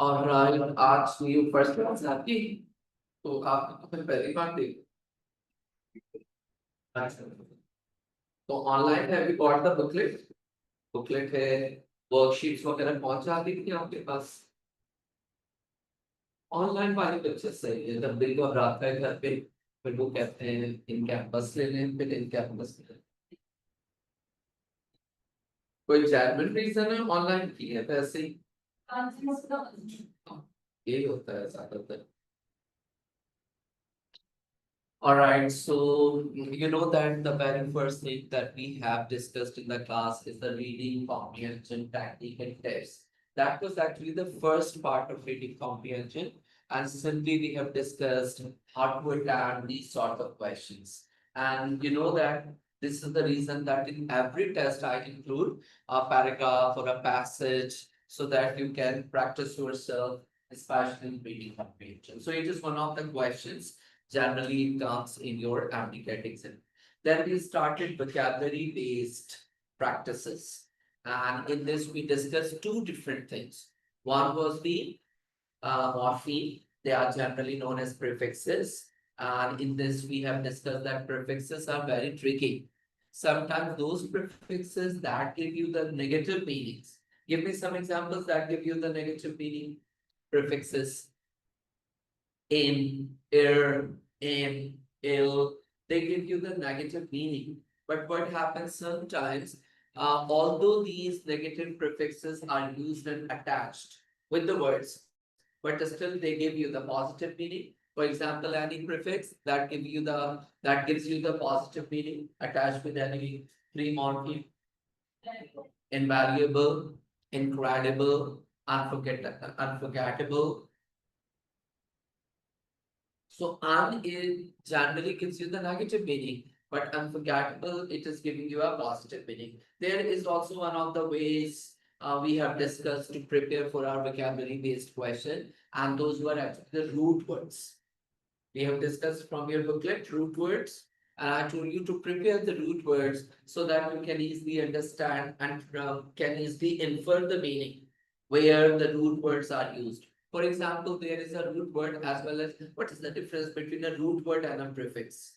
और आज new first class आपकी, तो आपने तो फिर पहली बार देखी। अच्छा, तो ऑनलाइन है, अभी गॉट द बुकलेट। बुकलेट है, वर्कशीट्स वगैरह पहुंच जाती थी आपके पास। ऑनलाइन वाले बच्चे सही है, जब बिल घबराता है घर पे, फिर वो कहते हैं इन कैंपस ले लें, फिर इन कैंपस ले लें। कोई जेन्युइन रीजन है ऑनलाइन की है वैसे ही। यही होता है ज्यादातर। All right, so you know that the very first thing that we have discussed in the class is the reading comprehension technique and tests. That was actually the first part of reading comprehension, and simply we have discussed how to attempt these sort of questions. And you know that this is the reason that in every test I include a paragraph or a passage so that you can practice yourself, especially in reading comprehension. So it is one of the questions generally comes in your MDCAT exam. Then we started vocabulary based practices. And in this, we discussed two different things. One was the morpheme, they are generally known as prefixes. And in this, we have discussed that prefixes are very tricky. Sometimes those prefixes that give you the negative meanings. Give me some examples that give you the negative meaning. Prefixes in, in, ill, they give you the negative meaning. But what happens sometimes, although these negative prefixes are used and attached with the words, but still they give you the positive meaning. For example, any prefix that gives you the positive meaning attached with any three morpheme: invariable, incredible, unforgettable. So un is generally gives you the negative meaning, but unforgettable, it is giving you a positive meaning. There is also one of the ways we have discussed to prepare for our vocabulary based question, and those were actually the root words. We have discussed from your booklet root words, and I told you to prepare the root words so that you can easily understand and can easily infer the meaning where the root words are used. For example, there is a root word as well as what is the difference between a root word and a prefix?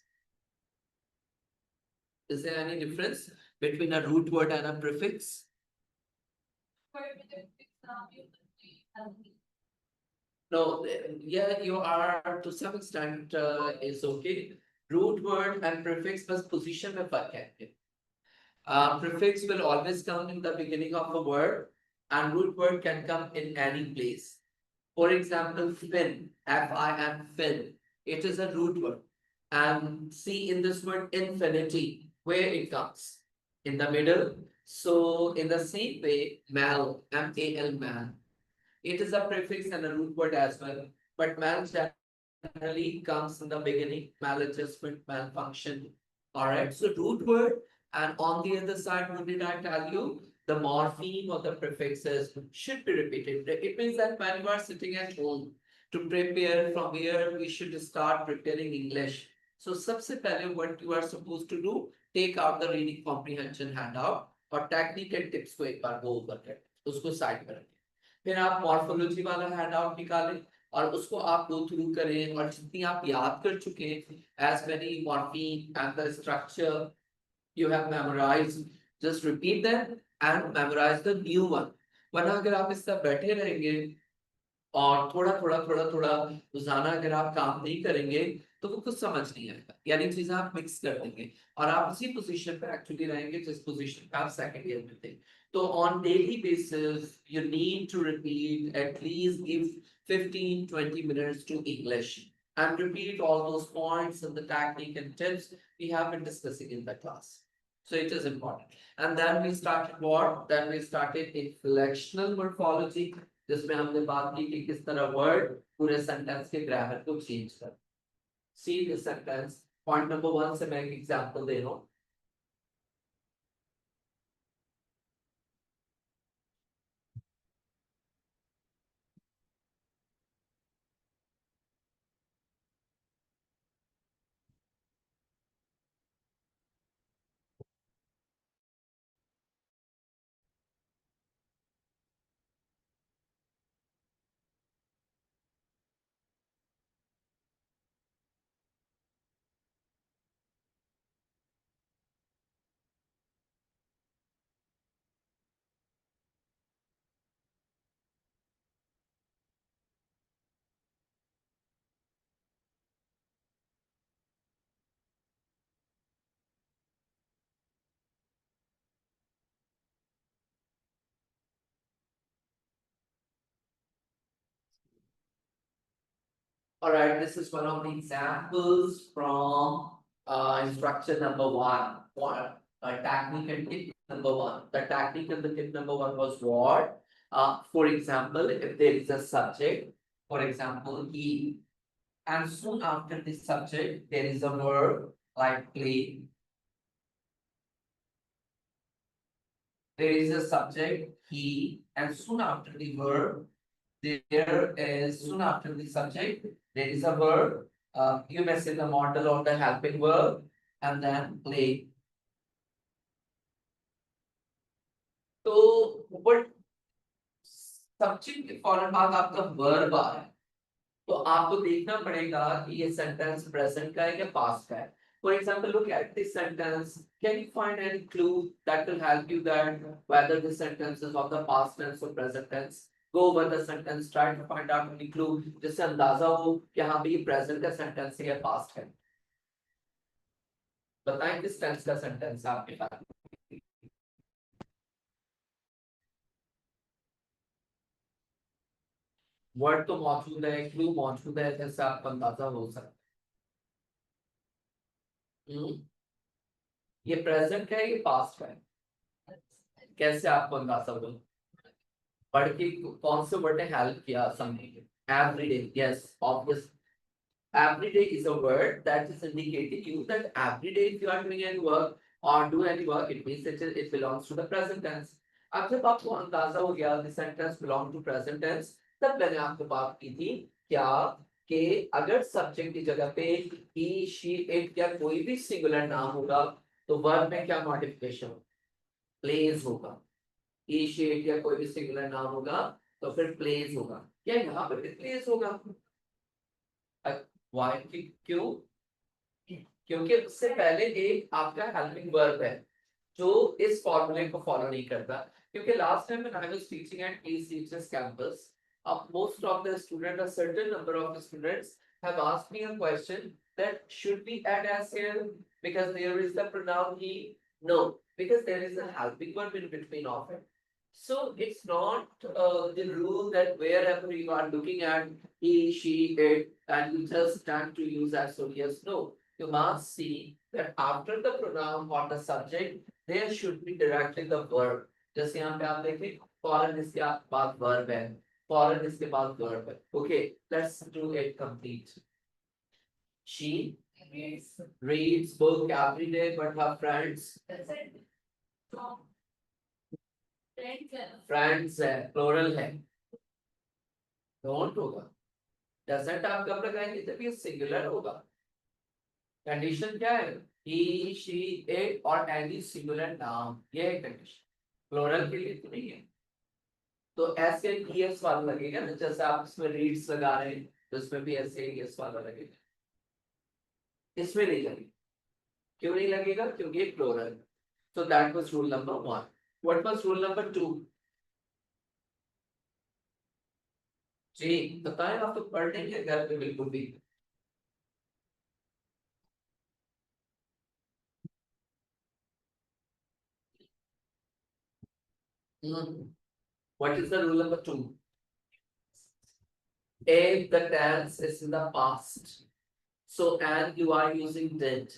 Is there any difference between a root word and a prefix? No, yeah, you are to some extent is okay. Root word and prefix बस position में फर्क है. Prefix will always come in the beginning of a word, and root word can come in any place. For example, fin, F-I-N, fin. It is a root word. And see in this word infinity, where it comes? In the middle. So in the same way, mal, M-A-L, mal. It is a prefix and a root word as well. But mal generally comes in the beginning, maladjustment, malfunction. All right. So root word, and on the other side, what did I tell you? The morpheme or the prefixes should be repeated. It means that when you are sitting at home to prepare from where we should start preparing English. So सबसे पहले what you are supposed to do, take out the reading comprehension handout और technique and tips को एक बार go over कर उसको side में रखें. फिर आप मॉर्फोलॉजी वाला हैंडआउट निकालें और उसको आप गो थ्रू करें, और जितनी आप याद कर चुके हैं as many morpheme and the structure you have memorized, just repeat them and memorize the new one. वरना अगर आप इस तरह बैठे रहेंगे और थोड़ा रोजाना अगर आप काम नहीं करेंगे तो वो कुछ समझ नहीं आएगा, यानी चीजें आप मिक्स कर देंगे और आप उसी पोजीशन पे एक्चुअली रहेंगे जिस पोजीशन पे आप सेकंड ईयर में थे. तो on daily basis you need to repeat at least give 15-20 minutes to English and repeat all those points and the technique and tips we have been discussing in the class. So it is important. And then we started what? Then we started inflectional morphology, जिसमें हमने बात की कि किस तरह word पूरे sentence के grammar को चेंज कर. See this sentence, point number 1 से मैं एक एग्जांपल दे रहा हूं. All right, this is one of the examples from instruction number one. Technical tip number one. The technical tip number one was what? For example, if there is a subject, for example, he, and soon after this subject, there is a verb like play. There is a subject, he, and soon after the verb, there is soon after the subject, there is a verb. You may say the model or the helping verb, and then play. तो but subject के फौरन बाद आपका verb आ रहा है तो आपको देखना पड़ेगा कि ये सेंटेंस प्रेजेंट का है या पास्ट का है for example look at this sentence can you find any clue that will help you that whether this sentence is of the past tense or present tense go over the sentence try to find out any clue जिससे अंदाजा हो कि हाँ भाई ये present का sentence है या पास्ट है बताएं किस टेंस का सेंटेंस है आपके पास वर्ड तो मौजूद है क्लू मौजूद है जैसे आपको अंदाजा हो सकता है ये प्रेजेंट है ये पास्ट है कैसे आपको अंदाजा होगा पढ़ के कौन से वर्ड ने हेल्प किया समझने में everyday yes obvious everyday is a word that is indicating you that every day if you are doing any work or do any work it means it belongs to the present tense अब जब आपको अंदाजा हो गया this sentence belong to present tense तब मैंने आपको बात की थी क्या कि अगर सब्जेक्ट की जगह पे he she it या कोई भी सिंगुलर नाम होगा तो वर्ब में क्या मॉडिफिकेशन प्लेस होगा he she it या कोई भी सिंगुलर नाम होगा तो फिर प्लेस होगा क्या यहाँ पर प्लेस होगा वाई क्यों क्योंकि उससे पहले एक आपका हेल्पिंग वर्ब है जो इस फॉर्मूले को फॉलो नहीं करता क्योंकि last time when I was teaching eight east teachers campus most of the students a certain number of students have asked me a question that should we add as here because there is the pronoun he no because there is a helping verb in between of it so it's not the rule that wherever you are looking at he, she, it, and you just stand to use as so yes, no. You must see that after the pronoun or the subject, there should be directly the verb. जैसे यहाँ पे आप देखें, foreign इसके बाद verb है, foreign इसके बाद verb है. Okay, let's do it complete. She reads book every day, but her friends. Friends है, plural है. Don't होगा. Doesn't आप कब लगाएंगे जब ये सिंगुलर होगा कंडीशन क्या है he she it और any सिंगुलर नाम ये है कंडीशन प्लूरल के लिए तो नहीं है तो ऐसे es वाला लगेगा ना जैसे आप इसमें रीड्स लगा रहे हैं तो इसमें भी ऐसे es वाला लगेगा इसमें नहीं लगेगा क्यों नहीं लगेगा क्योंकि ये plural so that was rule number 1 what was rule number 2 जी बताएं आप तो पढ़ लेंगे घर पे बिल्कुल भी What is the rule number 2? If the tense is in the past, so and you are using did.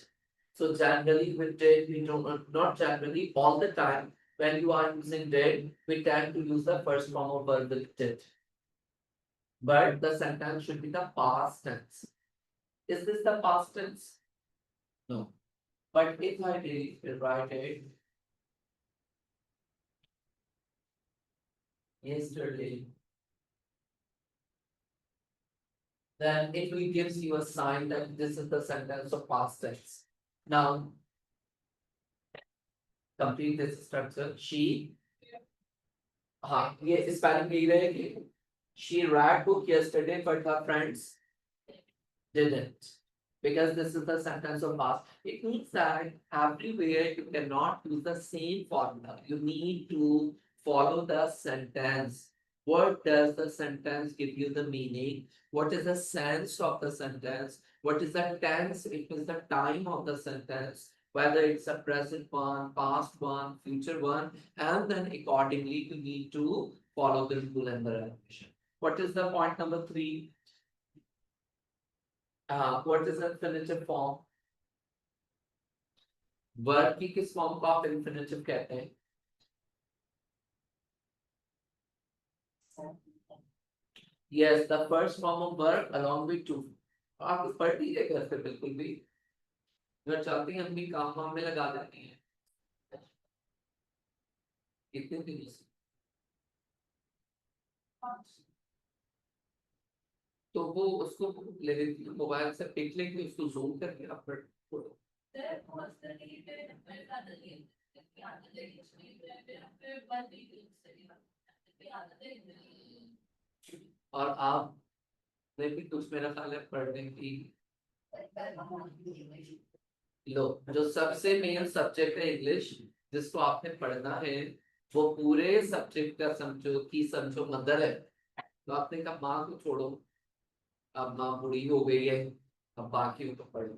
So generally with did, we don't not generally all the time when you are using did, we tend to use the first form of verb with did. But the sentence should be the past tense. Is this the past tense? No. But if I write it yesterday, then it will gives you a sign that this is the sentence of past tense. Now, complete this structure. She, ये spelling यही रहेगी. She read book yesterday, but her friends didn't. Because this is the sentence of past. It means that everywhere you cannot use the same formula. You need to follow the sentence. What does the sentence give you the meaning? What is the sense of the sentence? What is the tense? It is the time of the sentence. Whether it's a present one, past one, future one, and then accordingly you need to follow the rule and the regulation. What is the point number 3? What is infinitive form? Verb की किस form को आप infinitive कहते हैं? Yes, the first form of verb along with two. आप पढ़ लीजिए घर पे बिल्कुल भी, अगर चाहते हैं हम भी काम वाम में लगा देते हैं कितने दिन से। तो वो उसको ले मोबाइल से पिक लेके उसको जूम करके आप पढ़। और आपने भी कुछ मेरा ख्याल है पढ़ने की। लो, जो सबसे मेन सब्जेक्ट है इंग्लिश, जिसको आपने पढ़ना है, वो पूरे सब्जेक्ट का समझो की समझो मदर है। तो आपने कहा माँ को छोड़ो, अब माँ बूढ़ी हो गई है, अब बाकी तो पढ़ो।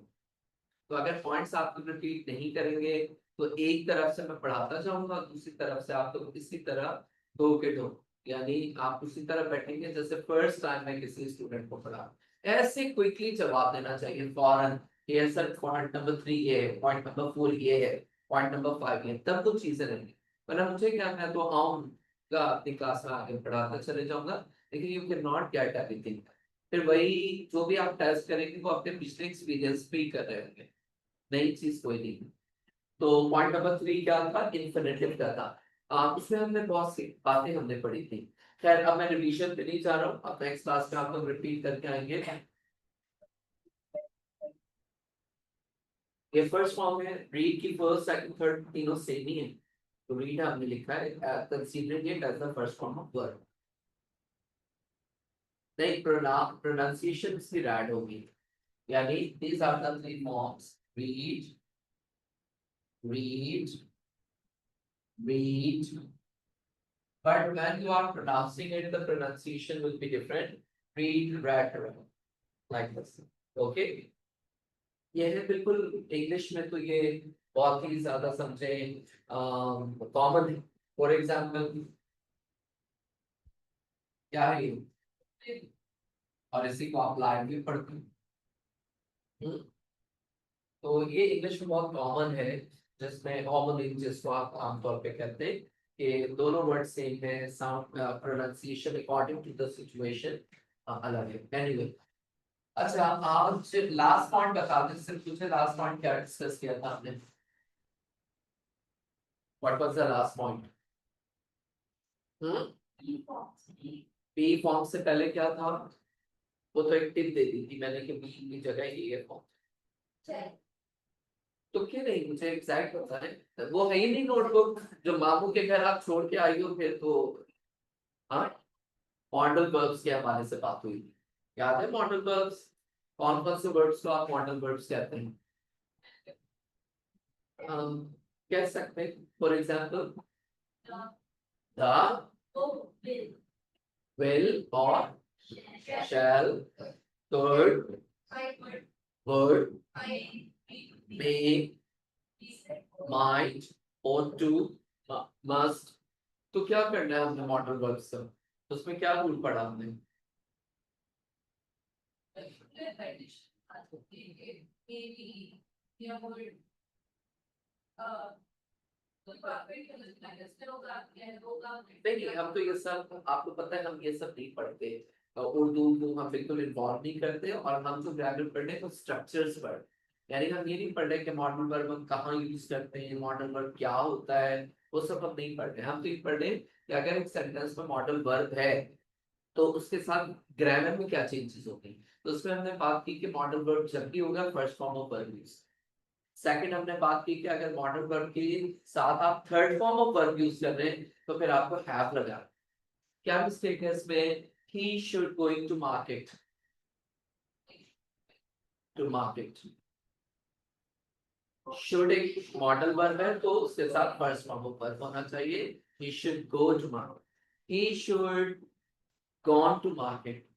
तो अगर पॉइंट्स आप रिपीट नहीं करेंगे तो एक तरफ से मैं पढ़ाता जाऊंगा, दूसरी तरफ से आप तो इसी तरह दो के दो, यानी आप उसी तरह बैठेंगे जैसे फर्स्ट टाइम मैं किसी स्टूडेंट को पढ़ा। ऐसे क्विकली जवाब देना चाहिए फौरन, ये सर पॉइंट नंबर 3 ये है, पॉइंट नंबर 4 ये है, पॉइंट नंबर 5 ये, तब कुछ चीजें नहीं। वरना मुझे क्या, मैं तो आऊंगा अपनी क्लास में आगे पढ़ाता चले जाऊंगा, लेकिन you can not get everything. फिर वही जो भी आप टेस्ट करेंगे वो अपने पिछले एक्सपीरियंस पे ही कर रहे होंगे, नई चीज कोई नहीं। तो पॉइंट नंबर 3 क्या था? इन्फिनेटिव का था। उसमें हमने बहुत सी बातें हमने पढ़ी थी। खैर अब मैं रिवीजन पे नहीं जा रहा हूँ, अब नेक्स्ट क्लास में आप लोग रिपीट करके आएंगे। ये फर्स्ट फॉर्म है, रीड की फर्स्ट सेकंड थर्ड तीनों सेम ही है, तो रीड हमने लिखा है considering it as the first form of verb. नहीं, प्रोनाउंसिएशन इसकी रैड होगी, यानी these are the three forms: read, read, read. But when you are pronouncing it, the pronunciation will be different. Read, read, like this. Okay? ये है बिल्कुल English में तो ये बहुत ही ज्यादा समझे कॉमन है। फॉर एग्जाम्पल क्या है ये, और इसी को आप लाइव भी पढ़ते हैं। तो ये इंग्लिश में बहुत कॉमन है, जिसमें कॉमन जिसको आप आमतौर पे कहते हैं कि दोनों वर्ड सेम है, sound pronunciation according to the situation अलग है। एनीवे, अच्छा आज लास्ट पॉइंट बता दें, सिर्फ मुझे लास्ट पॉइंट क्या डिस्कस किया था आपने? What was the last point? B form से पहले क्या था? वो तो एक टिप दे दी थी मैंने कि बी की जगह ये है फॉर्म। तो क्यों नहीं, मुझे एग्जैक्ट पता है, वो है ही नहीं नोटबुक जो मामू के घर आप छोड़ के आई हो फिर तो। हाँ, मॉडल वर्ब्स के हवाले से बात हुई थी, याद है मॉडल वर्ब्स? कौन कौन से वर्ड्स को आप मॉडल वर्ब्स कहते हैं? कह सकते हैं फॉर एग्जाम्पल द, will और shall, could, would, may, might, ought to, must। तो क्या करना है हमने मॉडल वर्ब्स का? तो उसमें क्या रूल पढ़ा हमने? नहीं, हम तो ये सब आपको पता है, हम ये सब नहीं पढ़ते। उर्दू को हम बिल्कुल इन्वॉल्व नहीं करते, और हम जो ग्रामर पढ़ रहे हैं तो स्ट्रक्चर्स पढ़, यानी हम ये नहीं पढ़ रहे कि मॉडल वर्ब हम कहाँ यूज करते हैं, मॉडल वर्ब क्या होता है, वो सब हम नहीं पढ़ रहे। हम तो ये पढ़ रहे हैं कि अगर एक सेंटेंस में मॉडल वर्ब है तो उसके साथ ग्रामर में क्या चेंजेस होंगे। तो उसमें हमने बात की कि मॉडल वर्ब जब भी होगा first form of verb use. Second हमने बात की कि अगर मॉडल वर्ब के साथ आप third form of verb use कर रहे हैं तो फिर आपको हैव लगा। क्या मिस्टेक है इसमें? He should going to market, to market. Should एक मॉडल वर्ब है तो उसके साथ फर्स्ट फॉर्म ऑफ वर्ब होना चाहिए। He should go to market, he should gone to market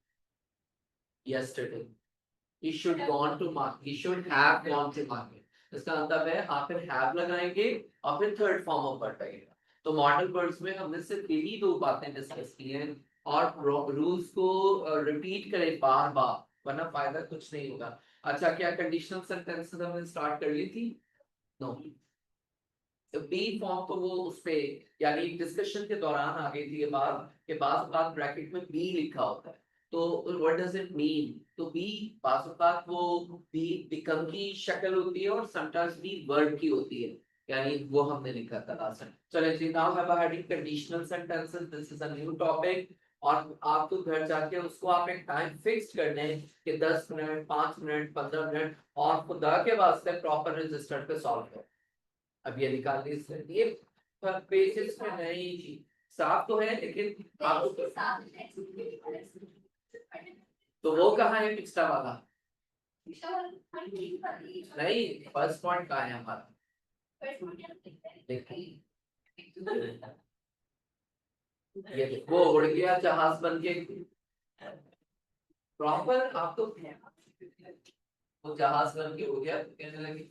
yesterday, he should gone to market, he should have gone to market। इसका मतलब है आप फिर have लगाएंगे और फिर थर्ड फॉर्म ऑफ वर्ब लगेगा। तो मॉडल वर्ड्स में हमने सिर्फ यही दो बातें डिस्कस की हैं, और रूल्स को रिपीट करें बार बार, वरना फायदा कुछ नहीं होगा। अच्छा, क्या कंडीशनल सेंटेंसेस हमने स्टार्ट कर ली थी? नो, बी फॉर्म तो वो उस पे, यानी डिस्कशन के दौरान आ गई थी ये बात कि बात ब्रैकेट में बी लिखा होता है। तो व्हाट डज इट मीन? तो बी बात वो बी बिकम की शक्ल होती है और समटाइम्स बी वर्ब की होती है, यानी वो हमने लिखा था लास्ट टाइम। चलिए जी, now have had conditional sentences, this is a new topic. और आपको घर जाके उसको आप एक टाइम फिक्स कर दें कि 10 मिनट, 5 मिनट, 15 मिनट, और खुदा के वास्ते प्रॉपर रजिस्टर पे सॉल्व करें। अब ये निकालने से ये पेजेस में नहीं, साफ तो है लेकिन आपको तो वो कहाँ है पिछला वाला? नहीं, फर्स्ट पॉइंट कहाँ है हमारा? देखिए, ये वो उड़ गया जहाज बन के, प्रॉपर आप तो वो जहाज बन के हो गया, तो कहने लगे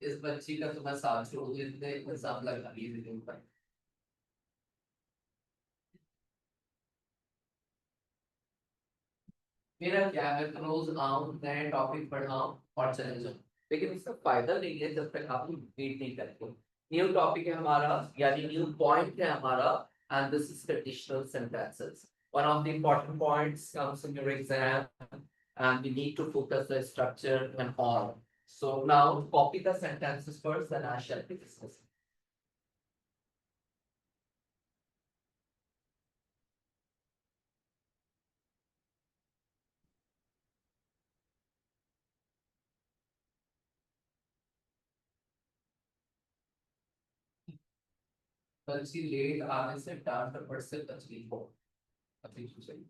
इस बच्ची का तो मैं साथ छोड़ दूं, इतने इल्जाम लगा दिए मेरे ऊपर। मेरा क्या है, रोज आऊं, नए टॉपिक पढ़ाऊं और चले जाऊं, लेकिन इसका फायदा नहीं है जब तक आप रिपीट नहीं करते। न्यू टॉपिक है हमारा, यानी न्यू पॉइंट है हमारा, and this is conditional sentences. One of the important points comes in your exam, and we need to focus the structure and all. So now copy the sentences first, then I shall be discussing. बच्ची late आने से डांट पड़ से तकलीफ हो, अभी सही।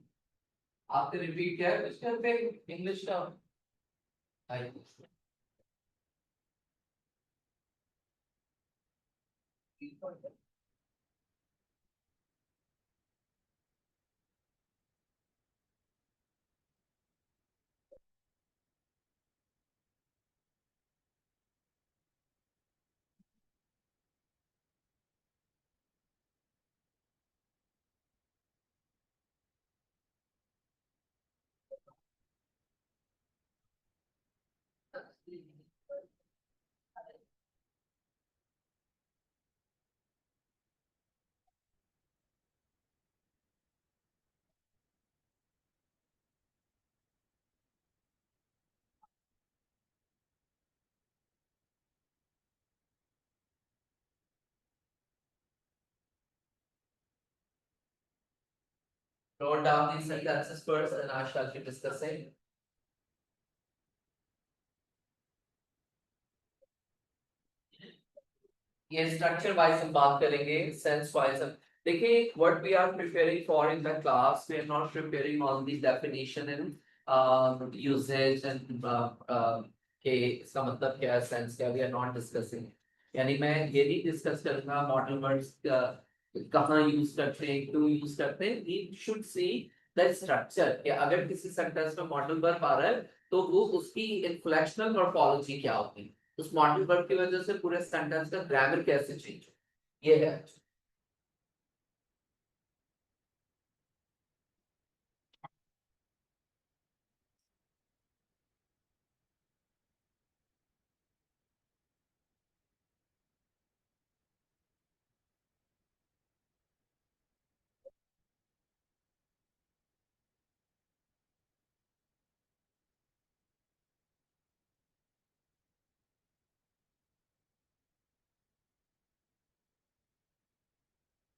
आपने रिपीट किया है क्वेश्चन पे इंग्लिश का? आई, note down these sentences first and I shall be discussing. ये स्ट्रक्चर वाइज हम बात करेंगे, सेंस वाइज हम देखिए। What we are preparing for in the class, we are not preparing on the definition and usage and के इसका मतलब क्या है, सेंस क्या, वी आर नॉट डिस्कसिंग। यानी मैं ये नहीं डिस्कस करूंगा मॉडल वर्ड्स कहाँ यूज करते हैं, क्यों यूज करते हैं। We should see the structure, कि अगर किसी सेंटेंस में मॉडल वर्ब आ रहा है तो वो उसकी इन्फ्लेक्शनल मॉर्फोलॉजी क्या होती है, उस मॉडल वर्ब की वजह से पूरे सेंटेंस का ग्रामर कैसे चेंज हो, ये है।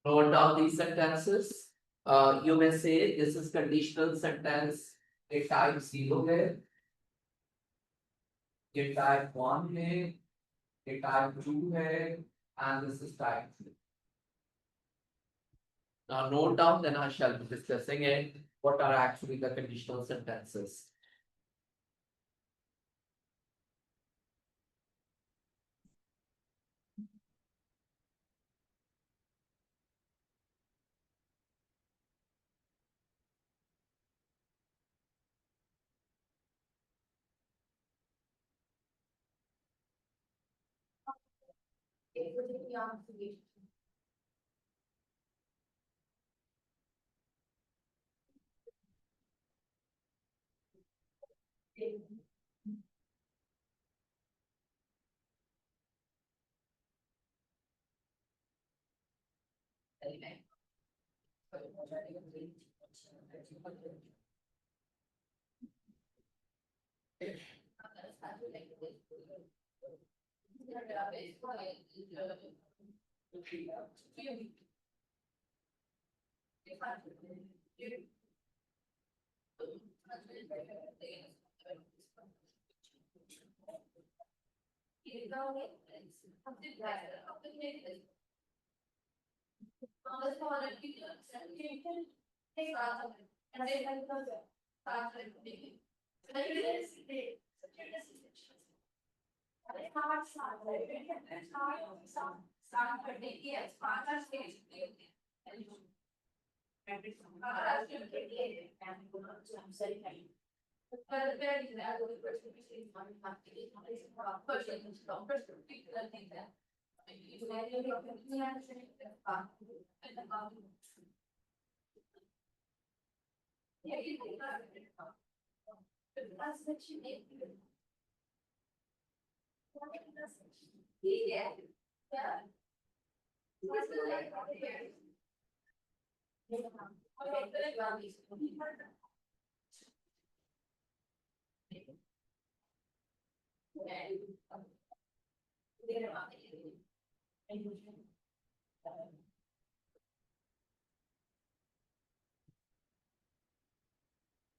Note down these sentences. You may say this is conditional sentence, ये type 0 है, ये type 1 है, ये type 2 है, and this is type 3. Now note down, then I shall be discussing it. What are actually the conditional sentences?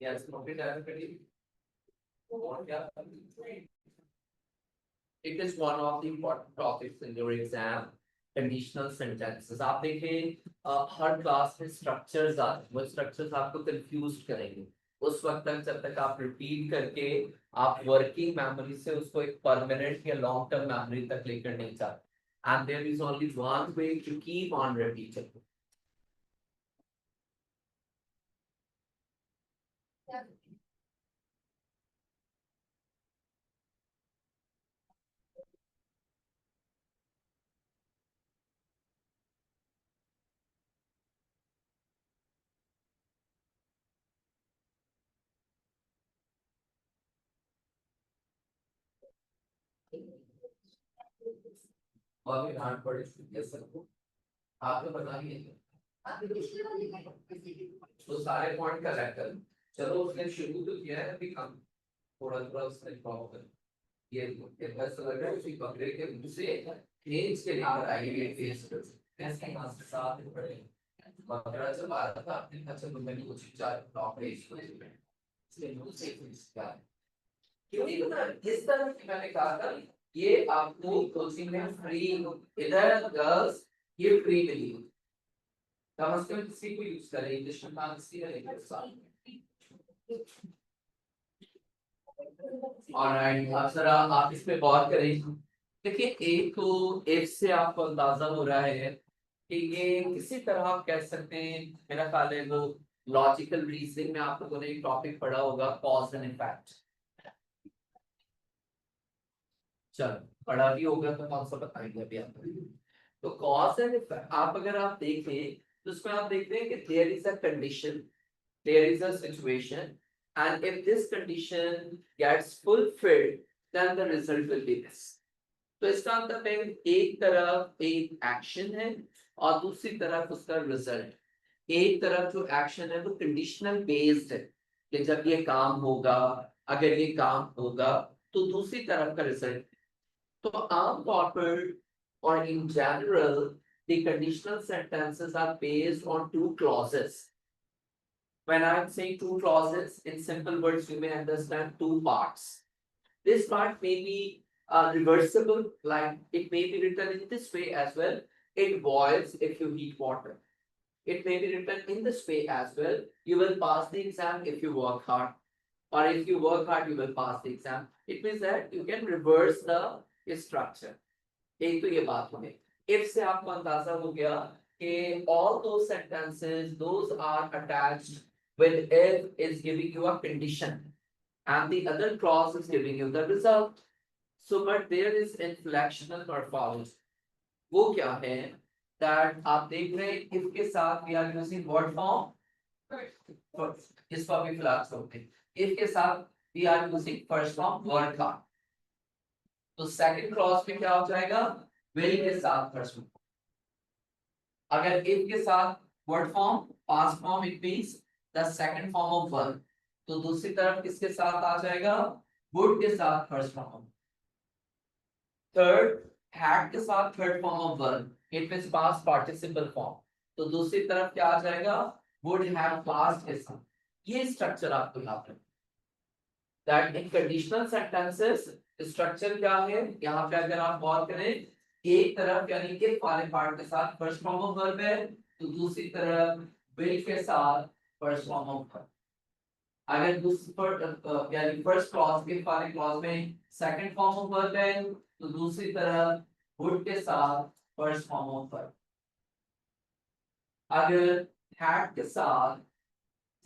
Yes, it is one of the important topics in your exam. Conditional sentences आप देखें हर class में structures आते हैं वो structures आपको confuse करेंगे उस वक्त तक जब तक आप रिपीट करके आप वर्किंग मेमोरी से उसको एक परमानेंट या लॉन्ग टर्म मेमोरी तक लेकर नहीं जाते and there is only one way to keep on repeating और भी हार्ड पड़े यस सर आपको बताइए तो सारे पॉइंट कलेक्ट कर चलो उसने शुरू तो किया है अभी काम थोड़ा थोड़ा उसने प्रॉब्लम ये बस लग रहा है उसी बकरे के मुंह से खींच के लेकर आएंगे फेस ऐसे ही मास्टर साथ में पड़े बकरा जब आ रहा था अपने अच्छा तो मैंने कुछ चार ब्लॉक है इसलिए मुंह से फेस किया क्योंकि पता इस तरह की मैंने कहा था ये आपको कोचिंग में फ्री इधर गर्ल्स ये फ्री मिली कम से कम किसी को यूज करें इंग्लिश में कांसी रहेगा साथ ऑलराइट आप जरा आप इस पे गौर करें देखिए एक तो एक से आपको अंदाजा हो रहा है कि ये किसी तरह आप कह सकते हैं मेरा ख्याल है वो लॉजिकल रीजनिंग में आप लोगों ने एक टॉपिक पढ़ा होगा कॉज एंड इफेक्ट चलो पढ़ा भी होगा तो कौन सा बताएंगे अभी आपको तो कॉज एंड इफेक्ट आप अगर आप देखें तो उसमें आप देखते हैं कि there is a condition there is a situation and if this condition gets fulfilled then the result will be this तो इसका मतलब है एक तरफ एक एक्शन है और दूसरी तरफ उसका रिजल्ट एक तरफ जो एक्शन है वो कंडीशनल बेस्ड है कि जब ये काम होगा अगर ये काम होगा तो दूसरी तरफ का रिजल्ट तो आमतौर पर और in general the conditional sentences are based on two clauses. When I'm saying two clauses, in simple words, you may understand two parts. This part may be reversible, like it may be written in this way as well. It boils if you heat water. It may be written in this way as well. You will pass the exam if you work hard. Or if you work hard, you will pass the exam. It means that you can reverse the structure. एक तो ये बात हो गई if से आपको अंदाजा हो गया कि all those sentences those are attached with if is giving you a condition and the other clause is giving you the result so but there is inflectional morphology वो क्या है that आप देख रहे हैं if के साथ we are using what form इसको अभी फिलहाल छोड़ते हैं if के साथ we are using first form were का। तो सेकंड क्लॉज में क्या हो जाएगा, will के साथ फर्स्ट फॉर्म। अगर if के साथ word form past form, it means the second form of verb. तो दूसरी तरफ किसके साथ आ जाएगा, would के साथ फर्स्ट फॉर्म। थर्ड, had के साथ third form of verb, it means past participle form. तो दूसरी तरफ क्या आ जाएगा, would have पास्ट के साथ। ये स्ट्रक्चर आपको याद रखना। That in conditional sentences structure क्या है, यहाँ पे अगर आप गौर करें, एक तरफ यानी कि वाले पार्ट के साथ फर्स्ट फॉर्म ऑफ वर्ब है, तो दूसरी तरफ विल के साथ फर्स्ट फॉर्म ऑफ वर्ब। अगर दूसरी यानी फर्स्ट क्लॉज के वाले क्लॉज में सेकंड फॉर्म ऑफ वर्ब है, तो दूसरी तरफ वुड के साथ फर्स्ट फॉर्म ऑफ वर्ब। अगर हैड के साथ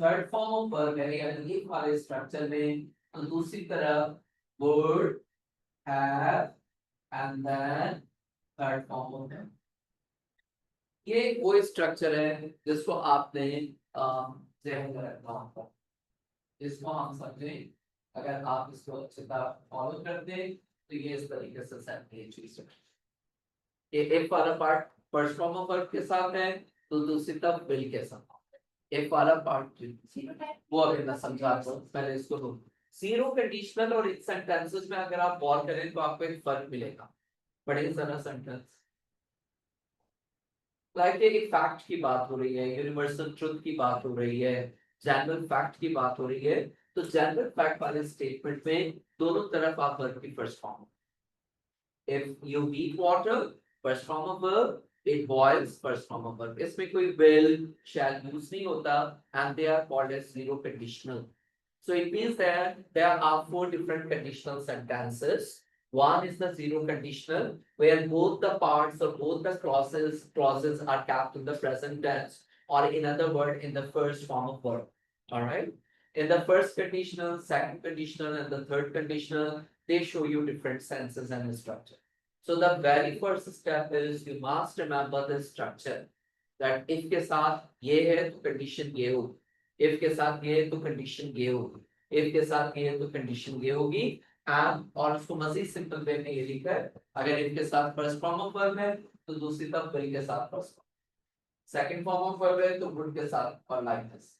थर्ड फॉर्म ऑफ वर्ब है यानी एक वाले स्ट्रक्चर में, तो दूसरी तरफ would have and then third form of verb। ये वो स्ट्रक्चर है जिसको आपने ज़हन में रखना होगा, जिसको हम समझें। अगर आप इसको अच्छी तरह फॉलो करते हैं तो ये इस तरीके से सेट है चीज। ये एक वाला part first form of verb के साथ है, तो दूसरी तरफ विल के साथ। एक वाला पार्ट वो अभी मैं समझा रहा हूँ, पहले इसको दो। जीरो कंडीशनल और इन सेंटेंसेस में अगर आप गौर करें तो आपको एक फर्क मिलेगा। बड़े सारा सेंटेंस लाइक एक फैक्ट की बात हो रही है, यूनिवर्सल ट्रुथ की बात हो रही है, जनरल फैक्ट की बात हो रही है, तो जनरल फैक्ट वाले स्टेटमेंट में दोनों तरफ आप वर्ब की first form. If you heat water, first form of verb, it boils, first form of verb। इसमें कोई will, shall use नहीं होता, and they are called as zero conditional। So it means that there are four different conditional sentences। One is the zero conditional, where both the parts or both the clauses are kept in the present tense, or in other word, in the first form of verb. All right. In the first conditional, second conditional, and the third conditional, they show you different senses and structure। So the very first step is you must remember the structure। That if के साथ ये है तो condition ये होगी, if के साथ ये है तो condition ये होगी, if के साथ ये है तो condition ये होगी। and और उसको मजीद सिंपल वे में ये लिखा है, अगर if के साथ first form of verb है तो दूसरी तरफ will के साथ first form, second form of verb है तो would के साथ, और like this।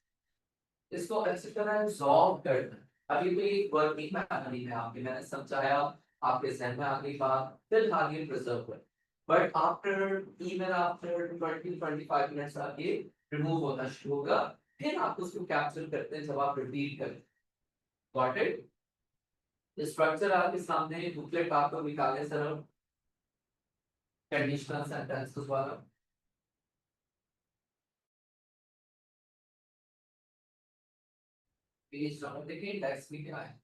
इसको अच्छी तरह सॉल्व करना। अभी कोई वर्ड नहीं बनानी है आपके, मैंने समझाया, आपके जहन में आ गई बात, फिलहाल ये प्रिजर्व है। But after even after 20-25 minutes आगे रिमूव होना शुरू होगा, फिर आप उसको कैप्चर करते हैं जब आप रिपीट करें। Got it? स्ट्रक्चर आपके सामने बुकलेट आपको निकाले सर, कंडीशनल सेंटेंसेस वाला। पेज नंबर देखिए, टेक्स्ट में क्या है।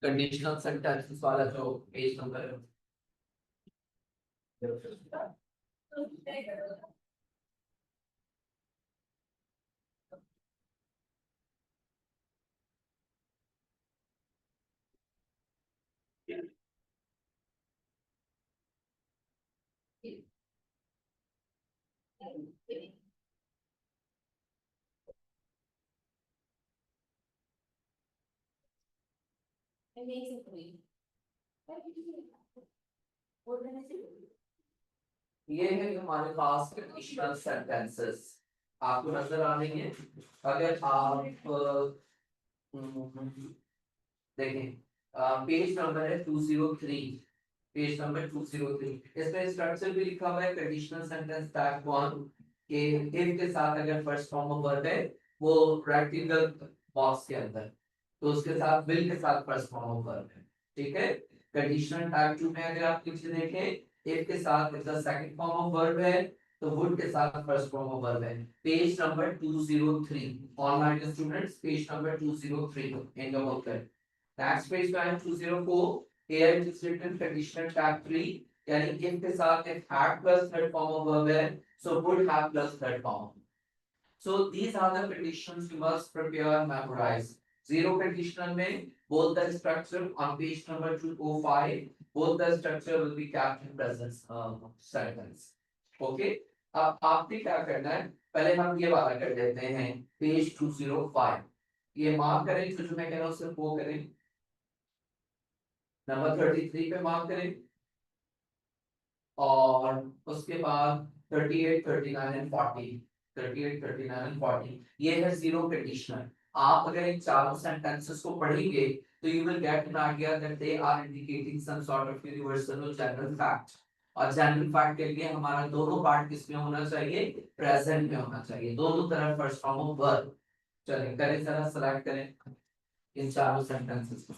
कंडीशनल सेंटेंसेस वाला जो पेज नंबर है। ये है हमारे पास कंडीशनल सेंटेंसेस, आपको नजर आ रही है। अगर आप देखें, पेज नंबर है 203, पेज नंबर 203, इसमें स्ट्रक्चर भी लिखा हुआ है कंडीशनल सेंटेंस टाइप 1 के इफ के साथ अगर फर्स्ट फॉर्म ऑफ वर्ब है वो रेक्टेंगल बॉक्स के अंदर, तो उसके साथ विल के साथ फर्स्ट फॉर्म ऑफ वर्ब है। ठीक है। कंडीशनल टाइप 2 में अगर आप पीछे देखें, इफ के साथ इसका सेकंड फॉर्म ऑफ वर्ब है, तो वुड के साथ फर्स्ट फॉर्म ऑफ वर्ब है। Page number 203, online students, page number 203 in the book. Next page का है 204, here it is written conditional type 3, यानी if के साथ if had plus third form of verb है, so would have plus third form। So these are the conditions you must prepare and memorize। Zero conditional में both the structure on page number 205, both the structure will be kept in present sentence. Okay? अब आपने क्या करना है, पहले हम ये वाला कर देते हैं पेज 205, ये मार्क करें, जो मैं कह रहा हूँ सिर्फ वो करें, नंबर 33 पे मार्क करें, और उसके बाद 38, 39 एंड 40, 38, 39 एंड 40, ये है जीरो कंडीशनल। आप अगर इन चारों सेंटेंसेस को पढ़ेंगे तो you will get an idea that they are indicating some sort of universal और जनरल फैक्ट। और जनरल फैक्ट के लिए हमारा दोनों पार्ट किसमें होना चाहिए, प्रेजेंट में होना चाहिए, दोनों तरफ फर्स्ट फॉर्म ऑफ वर्ब। चलिए करें, जरा सेलेक्ट करें इन चारों सेंटेंसेस को।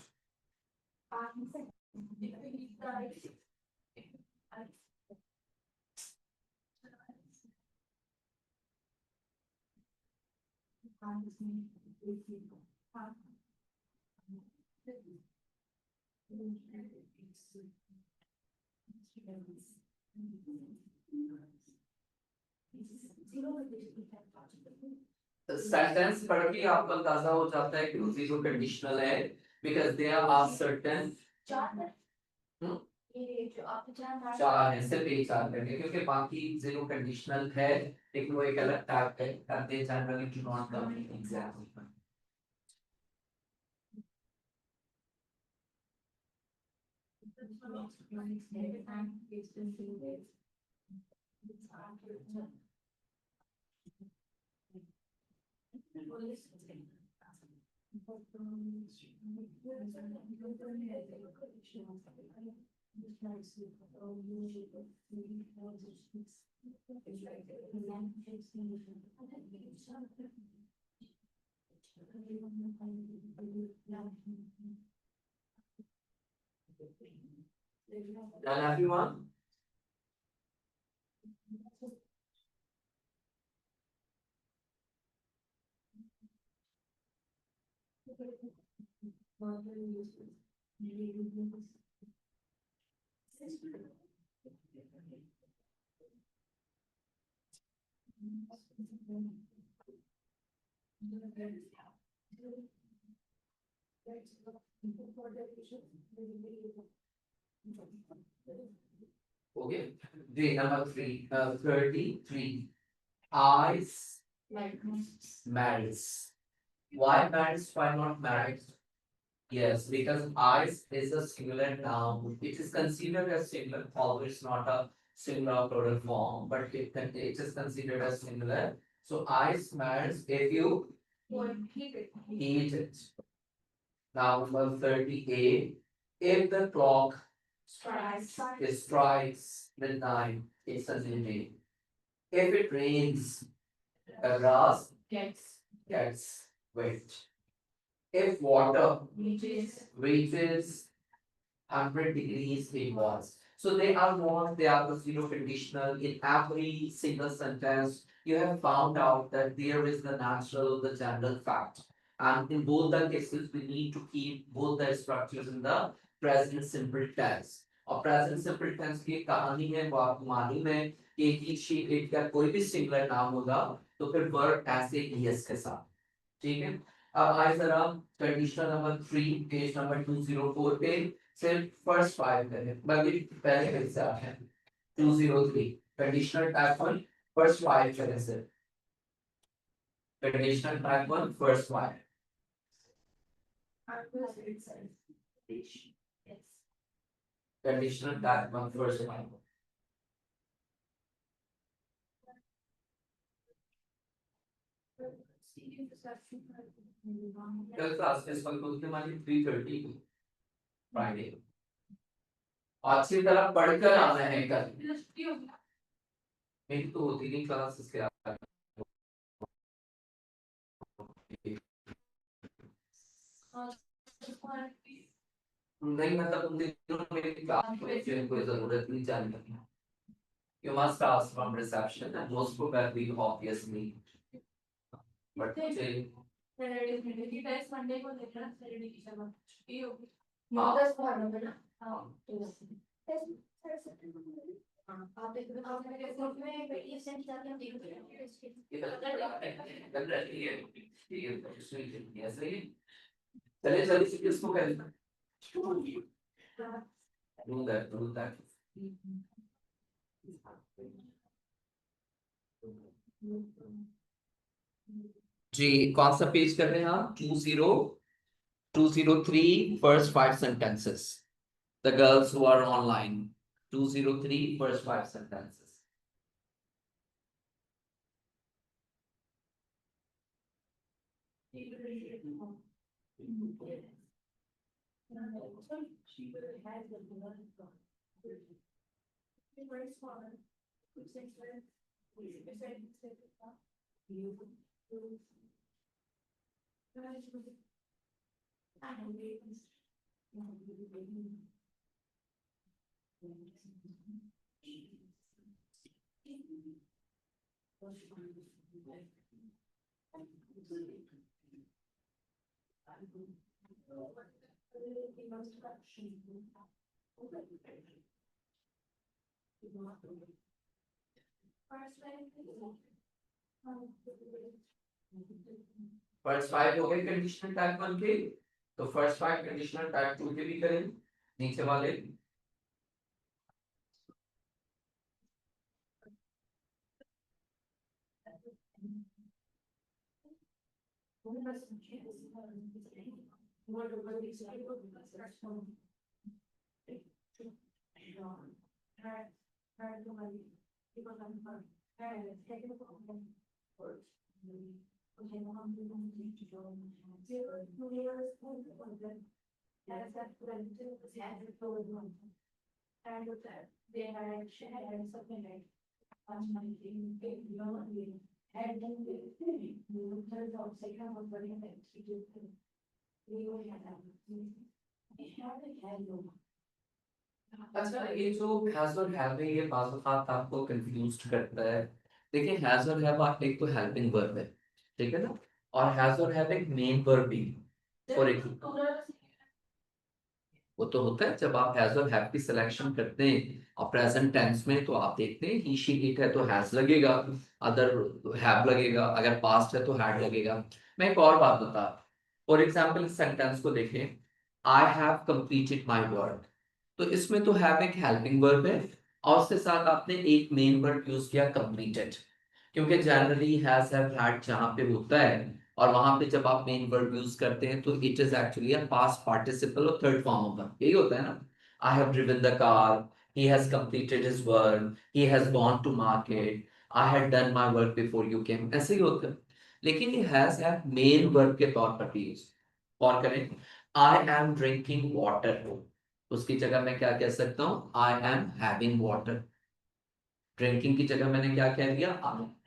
सेंटेंस पढ़ के आपको अंदाजा हो जाता है कि वो जीरो कंडीशनल है, बिकॉज़ देयर आर सर्टेन चार है, सिर्फ एक चार करके, क्योंकि बाकी जीरो कंडीशनल है लेकिन वो एक अलग टाइप है, करते generally do not come in exam. Done everyone? Okay. Day number 33. Eyes marries. Why marries? Why not married? Yes, because eyes is a singular noun. It is considered as singular, although it's not a singular plural form, but it is considered as singular. So eyes marries if you eat it. Now number 38. If the clock strikes midnight, it's a new day. If it rains, the grass gets wet. If water reaches 100 degrees, it was. So they are not, they are the zero conditional. In every single sentence, you have found out that there is the natural, the general fact. And in both the cases, we need to keep both the structures in the present simple tense. और present simple tense की कहानी है, वो आपको मालूम है कि एक शीट एक का कोई भी सिंगुलर नाम होगा तो फिर वर्ब ऐसे ईएस के साथ, ठीक है। अब आए जरा कंडीशनल नंबर 3 पेज नंबर 204 पे सिर्फ फर्स्ट 5 करें, बाकी पहले पेज से आते हैं 203 कंडीशनल टाइप 1 फर्स्ट 5 करें सिर्फ conditional type 1 first 5 conditional type 1 first 5 कल क्लास में इस वक्त होती है हमारी 3:30 फ्राइडे, अच्छी तरह पढ़कर आना है कल, मेरी तो होती नहीं क्लास इसके आगे। नहीं मतलब उन दिनों मेरी क्लास में कोई जरूरत नहीं जानने की। You must ask from reception and most probably obviously but Monday को लेकर Saturday की छुट्टी होगी। आप देख लो आप मेरे ग्रुप में ये सेंड करके हम देख रहे हैं ये चलिए जल्दी से किसको करें, do that. जी कौन सा पेज कर रहे हैं आप, 203 first five sentences, the girls who are online, 203 first five sentences. First five हो गए कंडीशनल टाइप वन के, तो first five conditional type two के भी करें नीचे वाले। अच्छा ये जो हैज और हैव है ये बाज़ औक़ात आपको कंफ्यूज करता है। देखिए हैज और हैव आप एक तो हेल्पिंग वर्ब है, ठीक है ना, और हैज और हैव एक मेन वर्ब भी है। और एक वो तो होता है जब आप हैज और हैव की सिलेक्शन करते हैं और प्रेजेंट टेंस में, तो आप देखते हैं ही शी इट है तो हैज लगेगा, अदर हैव लगेगा, अगर पास्ट है तो हैड लगेगा। मैं एक और बात बता, फॉर एग्जाम्पल इस सेंटेंस को देखें, I have completed my work, तो इसमें तो हैव एक हेल्पिंग वर्ब है और उसके साथ आपने एक मेन वर्ब यूज किया कंप्लीटेड, क्योंकि जनरली हैज हैव हैड जहां पे होता है और वहां पे जब आप मेन वर्ब यूज करते हैं तो it is actually a past participle और थर्ड फॉर्म ऑफ वर्ब, यही होता है ना। I have driven the car, he has completed his work, he has gone to market, I had done my work before you came, ऐसे ही होता है। लेकिन ये हैज हैव मेन वर्ब के तौर पर भी यूज और करें, आई एम ड्रिंकिंग वाटर, उसकी जगह मैं क्या कह सकता हूँ, I am having water. Drinking की जगह मैंने क्या कह दिया,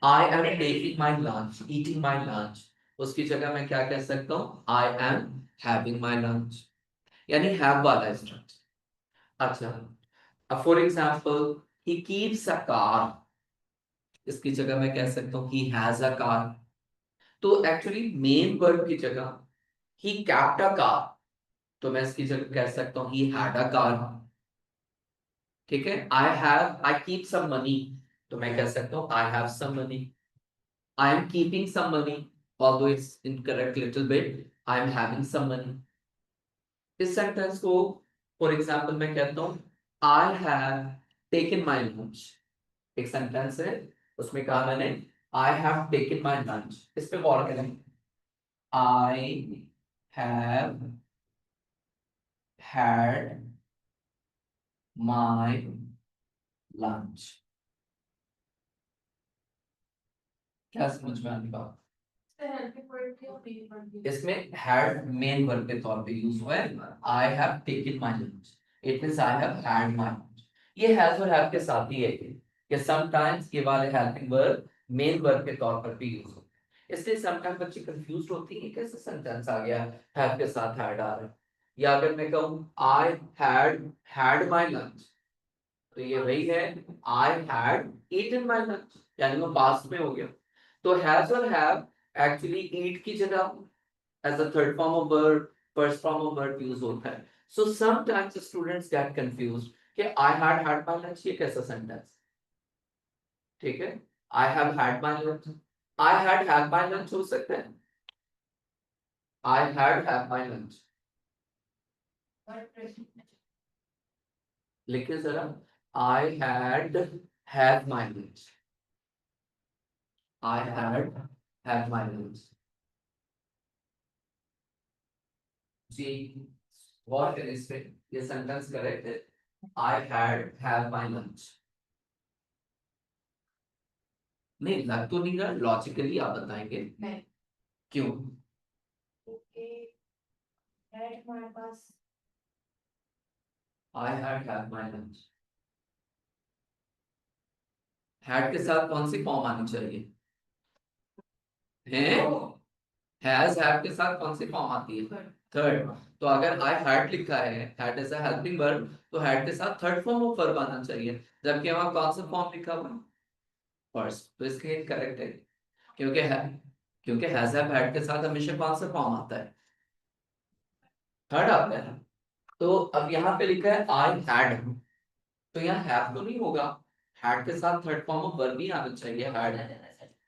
I am taking my lunch, eating my lunch, उसकी जगह मैं क्या कह सकता हूँ, I am having my lunch, यानी हैव वाला स्ट्रक्चर। अच्छा for example he keeps a car, इसकी जगह मैं कह सकता हूँ ही हैज अ कार। तो एक्चुअली मेन वर्ब की जगह ही kept a car, तो मैं इसकी जगह कह सकता हूँ ही had a car, ठीक है। आई कीप सम मनी, तो मैं कह सकता हूँ I have some money. I am keeping some money, although it's incorrect little bit, I am having some money। इस सेंटेंस को फॉर एग्जांपल मैं कहता हूँ I have taken my lunch, एक सेंटेंस है उसमें कहा मैंने I have taken my lunch, इस पे गौर करें, I have had my lunch, क्या समझ में आने का, इसमें हैड मेन वर्ब के तौर पे यूज हुआ है, I have taken my lunch, it means I have had my lunch. ये हैज और हैव के साथ ही है कि समटाइम्स ये वाले हेल्पिंग वर्ब मेन वर्ब के तौर पर भी यूज होते हैं, इसलिए समटाइम्स बच्चे कंफ्यूज होती है कैसे सेंटेंस आ गया हैव के साथ हैड आ रहा है। या अगर मैं कहूँ आई हैड माय लंच, तो ये वही है I had eaten my lunch, यानी वो पास्ट में हो गया। तो हैज और हैव एक्चुअली ईट की जगह as a third form of verb, first form of verb use होता है। So sometimes students get confused कि I had my lunch ये कैसा sentence, ठीक है। I have had my lunch, I had my lunch हो सकता है, I had my lunch, लिखिए जरा। I had my lunch. I had my lunch. जी, गौर करें इस पे, ये सेंटेंस करेक्ट है। I have my lunch. नहीं, लग तो नहीं रहा, लॉजिकली आप बताएंगे। नहीं। क्यों? आई हैव माई लंच। हैड के साथ कौन सी फॉर्म आनी चाहिए? है। हैज हैव के साथ कौन सी फॉर्म आती है? थर्ड। तो अगर आई हैड लिखा है, had as a helping verb, तो हैड के साथ थर्ड फॉर्म ऑफ वर्ब आना चाहिए, जबकि वहां कौन सा फॉर्म लिखा हुआ है? फर्स्ट। तो इसके करेक्ट है। क्योंकि है, क्योंकि हैज हैव हैड के साथ हमेशा कौन सा फॉर्म आता है? थर्ड आता है। तो अब यहाँ पे लिखा है आई हैड, तो यहाँ हैव तो नहीं होगा, हैड के साथ थर्ड फॉर्म ऑफ वर्ब ही आना चाहिए, हैड।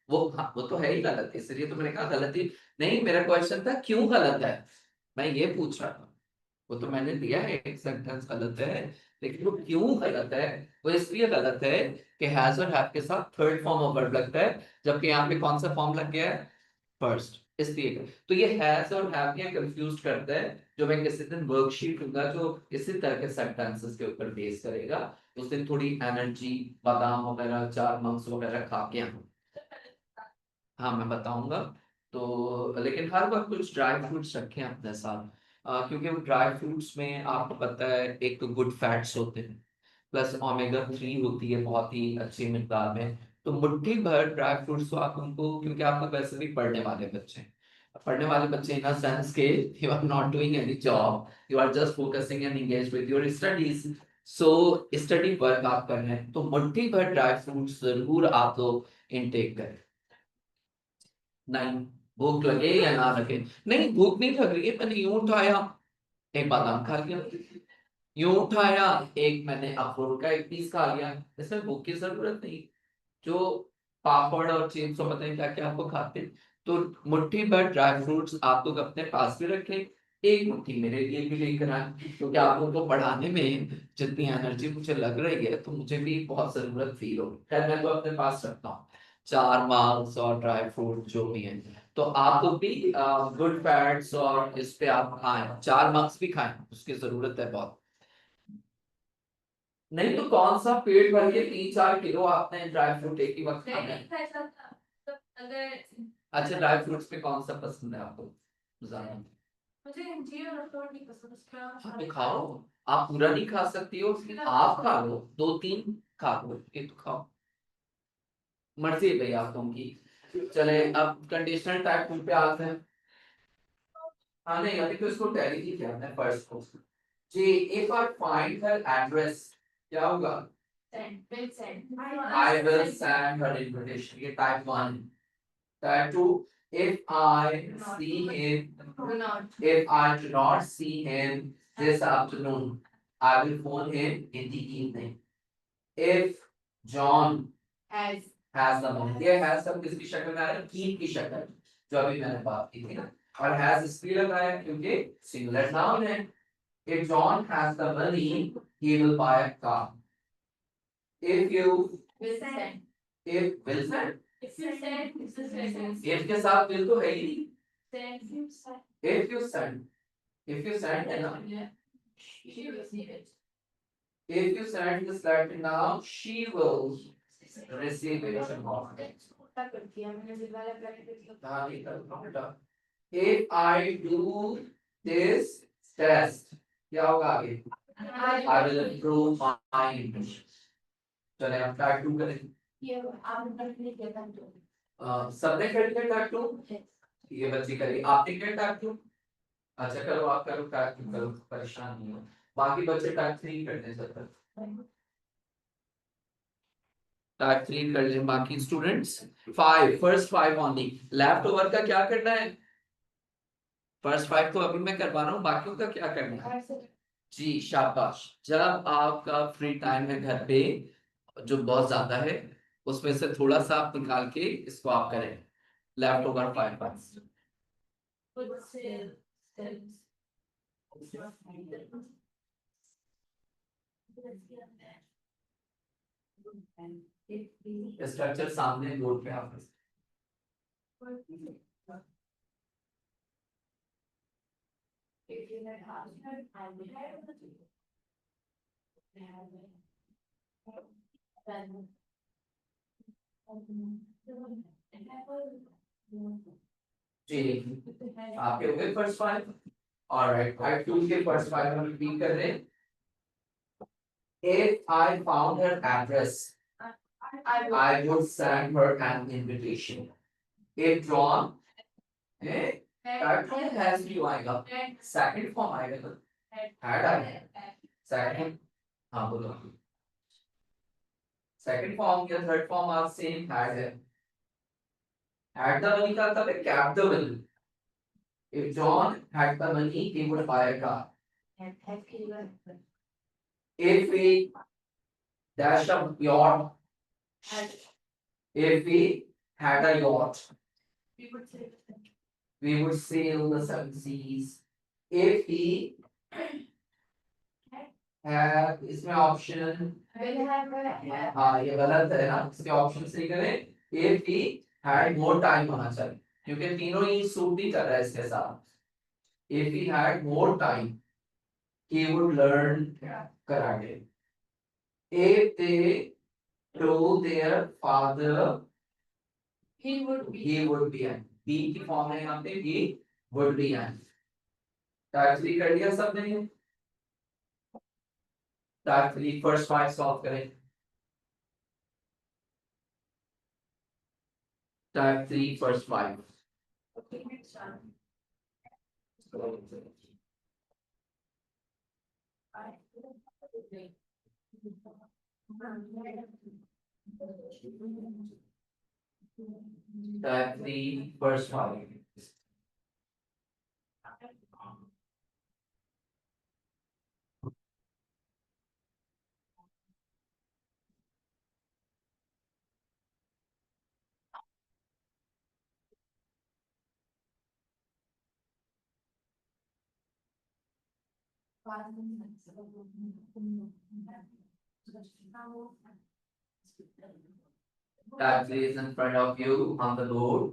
वो हाँ, वो तो है ही गलत, इसलिए तो मैंने कहा गलती नहीं। मेरा क्वेश्चन था क्यों गलत है, मैं ये पूछ रहा था। वो तो मैंने दिया है, एक सेंटेंस गलत है, लेकिन वो क्यों गलत है? वो इसलिए गलत है कि हैज और हैव के साथ थर्ड फॉर्म ऑफ वर्ब लगता है, जबकि यहाँ पे कौन सा फॉर्म लग गया है? फर्स्ट। इसलिए तो ये हैज और हैव क्या कंफ्यूज करता है। जो मैं किसी दिन वर्कशीट दूंगा जो इसी तरह के सेंटेंसेस के ऊपर बेस करेगा, उस दिन थोड़ी एनर्जी, बादाम वगैरह, 4 मंग्स वगैरह खा के आना। हाँ, मैं बताऊंगा। तो लेकिन हर वक्त कुछ ड्राई फ्रूट्स रखें अपने साथ, क्योंकि वो ड्राई फ्रूट्स में आपको पता है एक तो गुड फैट्स होते हैं, प्लस ओमेगा 3 होती है बहुत ही अच्छी मिकदार में। तो मुट्ठी भर ड्राई फ्रूट्स तो आप उनको, क्योंकि आप तो वैसे भी पढ़ने वाले बच्चे हैं, पढ़ने वाले बच्चे इन सेंस के you are not doing any job, you are just focusing and engage with your studies. So study work आप कर रहे हैं, तो मुट्ठी भर ड्राई फ्रूट्स जरूर आप लोग इनटेक करें। नहीं, भूख लगे या ना लगे, नहीं भूख नहीं लग रही है, मैंने यूं उठाया, एक बादाम खा लिया, यूं उठाया, एक मैंने अखरोट का एक पीस खा लिया, इसमें भूख की जरूरत नहीं। जो पापड़ और चिप्स और पता नहीं क्या क्या आपको खाते हैं। तो मुट्ठी भर ड्राई फ्रूट्स आप लोग अपने पास भी रखें, एक मुट्ठी मेरे लिए भी लेकर आए, क्योंकि आप लोगों को पढ़ाने में जितनी एनर्जी मुझे लग रही है, तो मुझे भी बहुत जरूरत फील हो, खैर मैं तो अपने पास रखता हूँ 4 मार्क्स और ड्राई फ्रूट जो भी है। तो आप लोग भी गुड फैट्स और इस पे आप खाएं, 4 मार्क्स भी खाएं, उसकी जरूरत है बहुत। नहीं तो कौन सा पेट भर के 3-4 किलो आपने ड्राई फ्रूट एक ही वक्त खाना है? अच्छा, ड्राई फ्रूट्स में कौन सा पसंद है आपको ज्यादा? मुझे अंजीर और अखरोट नहीं पसंद, उसका हाँ, तो खाओ। आप पूरा नहीं खा सकती हो, आप खा लो, 2-3 खा लो, एक तो खाओ, मर्जी है भाई आप लोगों की। चले अब कंडीशनल टाइप टू पे आते हैं। हाँ नहीं, अभी तो इसको टैली ही किया हमने फर्स्ट को। जी, if I find her address, क्या होगा? I will send her invitation. ये type 1. Type 2. If I see him, if I do not see him this afternoon, I will phone him in the evening. If John has the money, ये has सब किसकी शक्ल में आ रहा है? Keep की शक्ल, जो अभी मैंने बात की थी ना। और has इसलिए लगाया क्योंकि singular noun है। If John has the money, he will buy a car. If you if will send, if के साथ will तो है ही नहीं। If you send है ना, if you send this letter now, she will receive it tomorrow. हाँ, ये कर लो बेटा। If I do this test, क्या होगा आगे? I will improve my English. चले हम टाइप 2 करें। सबने कर लिया टाइप 2? ये बच्ची करी, आपने किया टाइप 2? अच्छा करो, आप करो टाइप 2 करो, परेशान नहीं हो। बाकी बच्चे टाइप 3 करते हैं सब। टाइप 3 कर लें बाकी students. 5, first 5 only. Left over का क्या करना है? फर्स्ट 5 तो अभी मैं करवा रहा हूँ, बाकियों का क्या करना है? जी शाबाश। जब आपका फ्री टाइम है घर पे, जो बहुत ज्यादा है, उसमें से थोड़ा सा आप निकाल के इसको आप करें, लेफ्ट ओवर 5 5। स्ट्रक्चर सामने बोर्ड पे आप जी आपके हो गए फर्स्ट फाइव। ऑलराइट पार्ट 2 के फर्स्ट फाइव हम रिपीट कर रहे हैं। If I found her address, I would send her an invitation. If John, third form has भी आएगा, second form आएगा तो had आएगा, second हाँ बोलो, second form या third form are same had है, had the money का मतलब kept the money. If John had the money, he would buy a car. If we dash a yacht, if we had a yacht, we would sail the seven seas. If he had इसमें option हाँ ये गलत है ना, इसके option सही करें। If he had more time होना चाहिए क्योंकि तीनों ही सूट नहीं कर रहा है इसके साथ। If he had more time, he would learn karate. If they told their father, he would be an. B की फॉर्म है यहाँ पे he would be an. Type 3 कर दिया सबने। टाइप 3 फर्स्ट फाइव सॉल्व करें। Type 3 first five. Type 3 first five. Type 3 is in front of you on the board.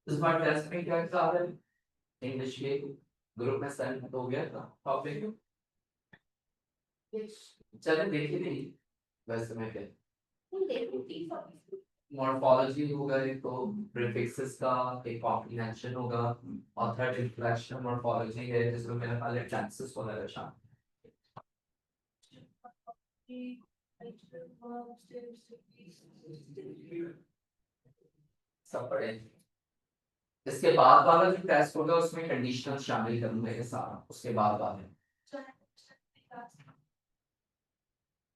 इस बार test में क्या हिसाब है? इंग्लिश के ग्रुप में सेलेक्ट हो गया था टॉपिक। चलो देखिए नहीं वैसे में क्या मॉर्फोलॉजी होगा, एक तो प्रीफिक्सेस का एक कॉम्प्रिहेंशन होगा और थर्ड इंफ्लेक्शन मॉर्फोलॉजी है जिसमें मैंने पहले टेंसेस वगैरह शामिल सब पढ़े। इसके बाद वाला जो टेस्ट होगा उसमें कंडीशनल शामिल करूंगा ये सारा, उसके बाद वाले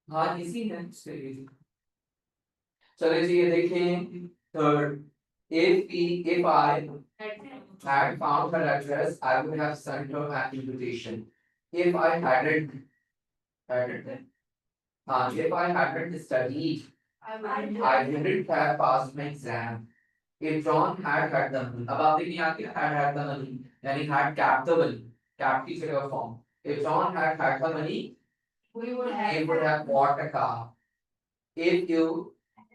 हाँ इजी है उसके लिए। चलिए जी ये देखिए third, if I had found her address I would have sent her an invitation. If I hadn't if I hadn't studied I wouldn't have passed my exam. If John had the money, अब आप देखिए यहाँ क्या had the money यानी had kept the money, kept की जगह form. If John had the money, he would have bought a car. If you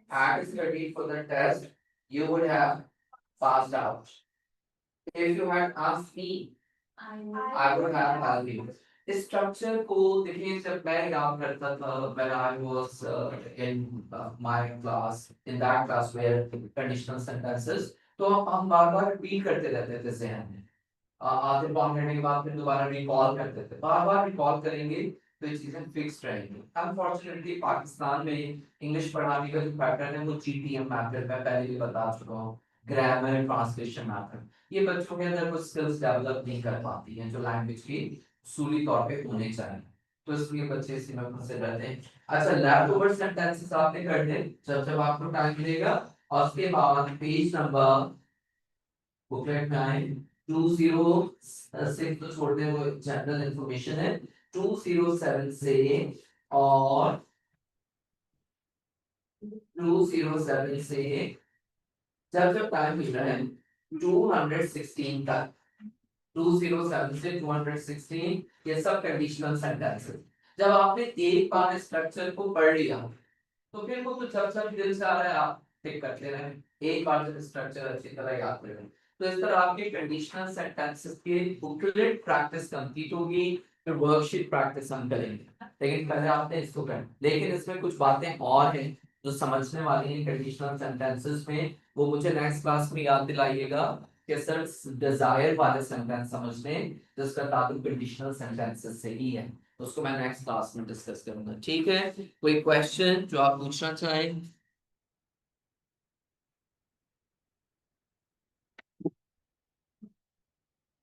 had studied for the test, you would have passed out. If you had asked me, I would have helped you. इस structure को देखिए जब मैं याद करता था when I was in my class in that class where conditional sentences, तो हम बार बार रिपीट करते रहते थे जहन में। आधे पॉइंट करने के बाद फिर दोबारा रिकॉल करते थे, बार बार रिकॉल करेंगे तो ये चीजें फिक्स रहेंगी। अनफॉर्चुनेटली पाकिस्तान में इंग्लिश पढ़ाने का जो पैटर्न है वो जीटीएम मैथड में पहले भी बता चुका हूँ। ग्रामर, ट्रांसलेशन मैथड, ये बच्चों के अंदर कुछ स्किल्स डेवलप नहीं कर पाती हैं जो लैंग्वेज की उसूली तौर पे होने चाहिए, तो इसलिए बच्चे इसी में फंसे रहते हैं। अच्छा, लेफ्ट ओवर सेंटेंसेस आपने करने जब जब आपको टाइम मिलेगा, और उसके बाद पेज नंबर बुकलेट में आए 206 तो छोड़ दें, वो जनरल इंफॉर्मेशन है, 207 से और 207 से जब जब टाइम मिल रहा है 216 तक, 207 से 216 ये सब कंडीशनल सेंटेंसेस। जब आपने एक बार स्ट्रक्चर को पढ़ लिया तो फिर वो तो जब जब दिल से आ रहा है आप टिक करते रहे, एक बार जब स्ट्रक्चर अच्छी तरह याद कर लें तो इस तरह आपके कंडीशनल सेंटेंसेस की बुकलेट प्रैक्टिस कंप्लीट होगी, फिर वर्कशीट प्रैक्टिस हम करेंगे, लेकिन पहले आपने इसको करना। लेकिन इसमें कुछ बातें और हैं जो समझने वाली हैं कंडीशनल सेंटेंसेस में, वो मुझे नेक्स्ट क्लास में याद दिलाइएगा कि सिर्फ डिजायर वाले सेंटेंस समझने जिसका ताल्लुक कंडीशनल सेंटेंसेस से ही है, तो उसको मैं नेक्स्ट क्लास में डिस्कस करूंगा। ठीक है, कोई क्वेश्चन जो आप पूछना चाहें?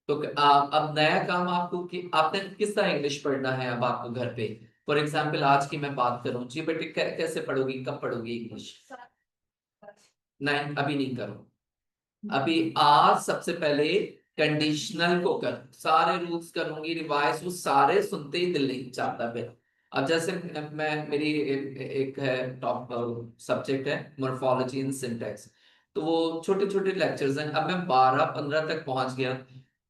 तो अब नया काम आपको कि आपने किस तरह इंग्लिश पढ़ना है अब आपको घर पे। फॉर एग्जाम्पल आज की मैं बात करूं जी बेटे, कैसे पढ़ोगी, कब पढ़ोगी इंग्लिश? नहीं, अभी नहीं करो। अभी आज सबसे पहले कंडीशनल को कर, सारे रूल्स करूंगी रिवाइज, वो सारे सुनते ही दिल नहीं चाहता फिर। अब जैसे मैं मेरी एक है टॉप सब्जेक्ट है मॉर्फोलॉजी एंड सिंटैक्स, तो वो छोटे छोटे लेक्चर्स हैं, अब मैं 12-15 तक पहुंच गया।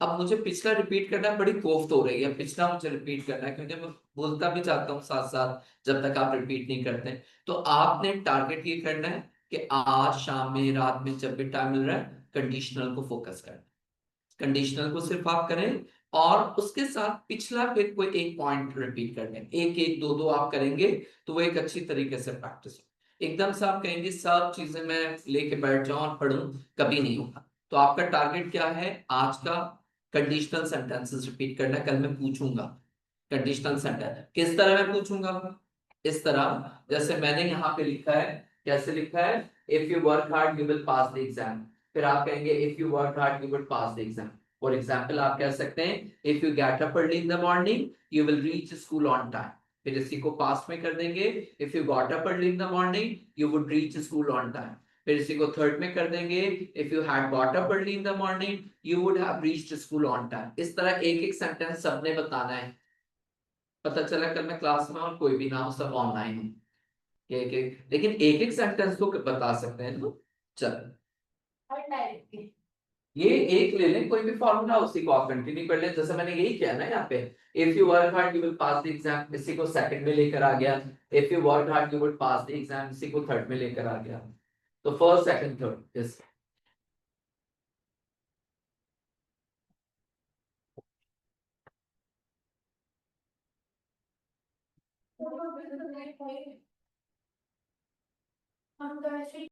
अब मुझे पिछला रिपीट करना बड़ी कोफ्त हो रही है, पिछला मुझे रिपीट करना है क्योंकि मैं बोलता भी चाहता हूँ साथ साथ जब तक आप रिपीट नहीं करते। तो आपने टारगेट ये करना है कि आज शाम में रात में जब भी टाइम मिल रहा है कंडीशनल को फोकस करना, कंडीशनल को सिर्फ आप करें, और उसके साथ पिछला फिर कोई एक पॉइंट रिपीट करने, एक एक दो दो आप करेंगे तो वो एक अच्छी तरीके से प्रैक्टिस हो। एकदम से आप कहेंगे सब चीजें मैं लेके बैठ जाऊं और पढ़ूं, कभी नहीं होगा। तो आपका टारगेट क्या है आज का? कंडीशनल सेंटेंसेस रिपीट करना। कल मैं पूछूंगा कंडीशनल सेंटेंस किस तरह मैं पूछूंगा, इस तरह जैसे मैंने यहाँ पे लिखा है। कैसे लिखा है? If you work hard you will pass the exam, फिर आप कहेंगे if you work hard you will pass the exam. For example आप कह सकते हैं if you get up early in the morning you will reach school on time, फिर इसी को पास्ट में कर देंगे, if you got up early in the morning you would reach school on time, फिर इसी को थर्ड में कर देंगे, if you had got up early in the morning you would have reached school on time. इस तरह एक एक सेंटेंस सबने बताना है। पता चला कल मैं क्लास में और कोई भी ना हो, सब ऑनलाइन है, लेकिन एक एक सेंटेंस तो बता सकते हैं तो चल। ये एक ले लें कोई भी फॉर्मूला, उसी को आप कंटिन्यू कर लें, जैसे मैंने यही किया ना यहाँ पे, if you work hard you will pass the exam, इसी को सेकंड में लेकर आ गया, if you work hard you will pass the exam, इसी को थर्ड में लेकर आ गया, तो फर्स्ट सेकंड थर्ड इस